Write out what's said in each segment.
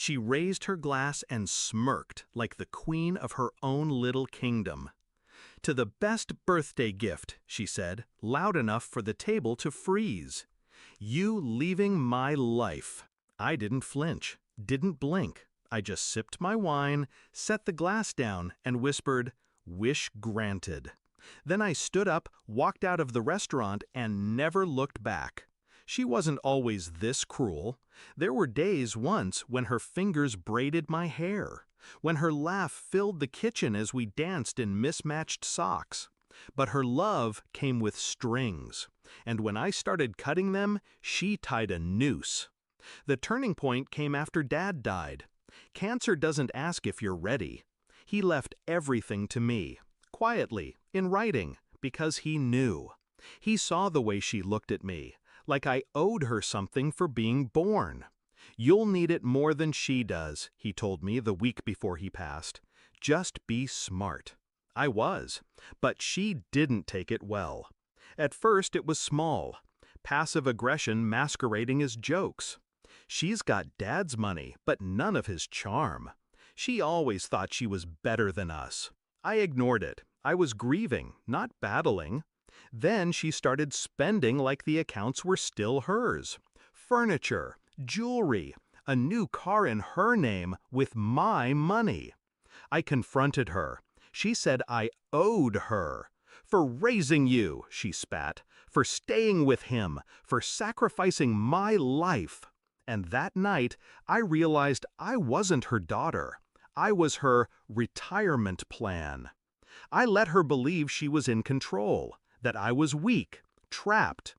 She raised her glass and smirked like the queen of her own little kingdom. "To the best birthday gift," she said, loud enough for the table to freeze. "You leaving my life." I didn't flinch, didn't blink. I just sipped my wine, set the glass down, and whispered, "Wish granted." Then I stood up, walked out of the restaurant, and never looked back. She wasn't always this cruel. There were days once when her fingers braided my hair, when her laugh filled the kitchen as we danced in mismatched socks. But her love came with strings, and when I started cutting them, she tied a noose. The turning point came after Dad died. Cancer doesn't ask if you're ready. He left everything to me, quietly, in writing, because he knew. He saw the way she looked at me, like I owed her something for being born. "You'll need it more than she does," he told me the week before he passed. "Just be smart." I was, but she didn't take it well. At first it was small, passive aggression masquerading as jokes. She's got Dad's money, but none of his charm. She always thought she was better than us. I ignored it. I was grieving, not battling. Then she started spending like the accounts were still hers. Furniture, jewelry, a new car in her name with my money. I confronted her. She said I owed her. "For raising you," she spat, "for staying with him, for sacrificing my life." And that night, I realized I wasn't her daughter. I was her retirement plan. I let her believe she was in control, that I was weak, trapped.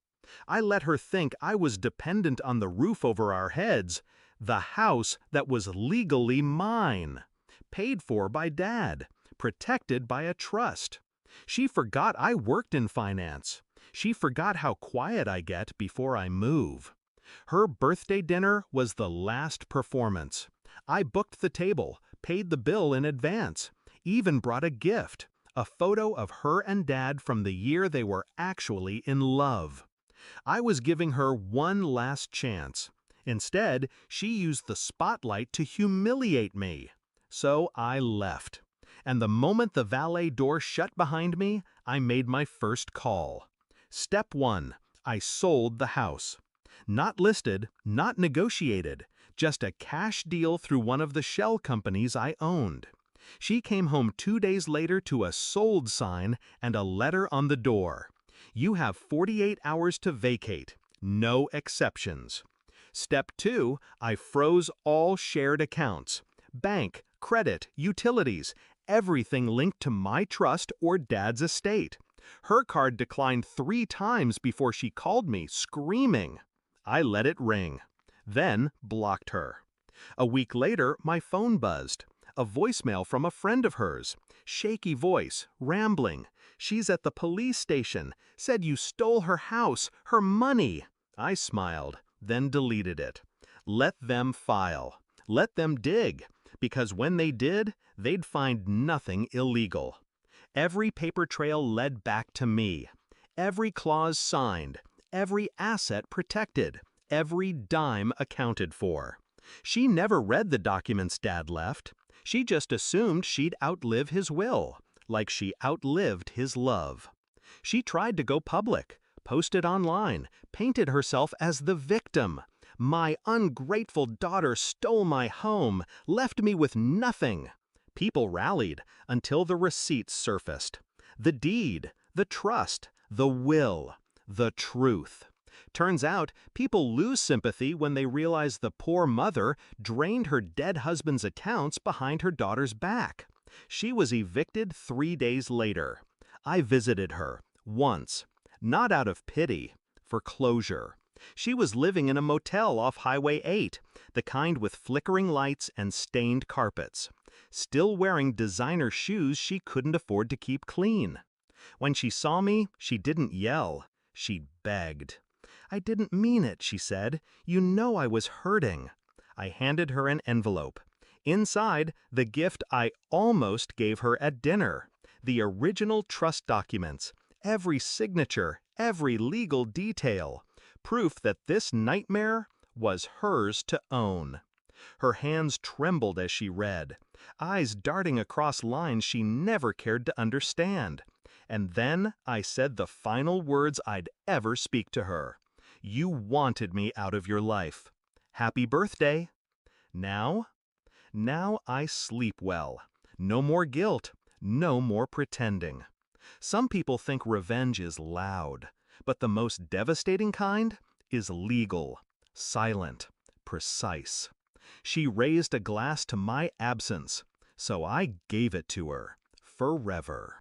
I let her think I was dependent on the roof over our heads, the house that was legally mine, paid for by Dad, protected by a trust. She forgot I worked in finance. She forgot how quiet I get before I move. Her birthday dinner was the last performance. I booked the table, paid the bill in advance, even brought a gift, a photo of her and Dad from the year they were actually in love. I was giving her one last chance. Instead, she used the spotlight to humiliate me. So I left. And the moment the valet door shut behind me, I made my first call. Step 1. I sold the house. Not listed, not negotiated, just a cash deal through one of the shell companies I owned. She came home 2 days later to a sold sign and a letter on the door. "You have 48 hours to vacate. No exceptions." Step 2, I froze all shared accounts. Bank, credit, utilities, everything linked to my trust or Dad's estate. Her card declined 3 times before she called me, screaming. I let it ring, then blocked her. A week later, my phone buzzed. A voicemail from a friend of hers. Shaky voice, rambling. "She's at the police station. Said you stole her house, her money." I smiled, then deleted it. Let them file. Let them dig. Because when they did, they'd find nothing illegal. Every paper trail led back to me. Every clause signed. Every asset protected. Every dime accounted for. She never read the documents Dad left. She just assumed she'd outlive his will, like she outlived his love. She tried to go public, posted online, painted herself as the victim. "My ungrateful daughter stole my home, left me with nothing." People rallied until the receipts surfaced. The deed, the trust, the will, the truth. Turns out, people lose sympathy when they realize the poor mother drained her dead husband's accounts behind her daughter's back. She was evicted 3 days later. I visited her, once. Not out of pity, for closure. She was living in a motel off Highway 8, the kind with flickering lights and stained carpets. Still wearing designer shoes she couldn't afford to keep clean. When she saw me, she didn't yell. She begged. "I didn't mean it," she said. "You know I was hurting." I handed her an envelope. Inside, the gift I almost gave her at dinner. The original trust documents. Every signature, every legal detail. Proof that this nightmare was hers to own. Her hands trembled as she read, eyes darting across lines she never cared to understand. And then I said the final words I'd ever speak to her. You wanted me out of your life. Happy birthday. Now? Now I sleep well. No more guilt. No more pretending. Some people think revenge is loud, but the most devastating kind is legal, silent, precise. She raised a glass to my absence, so I gave it to her, forever.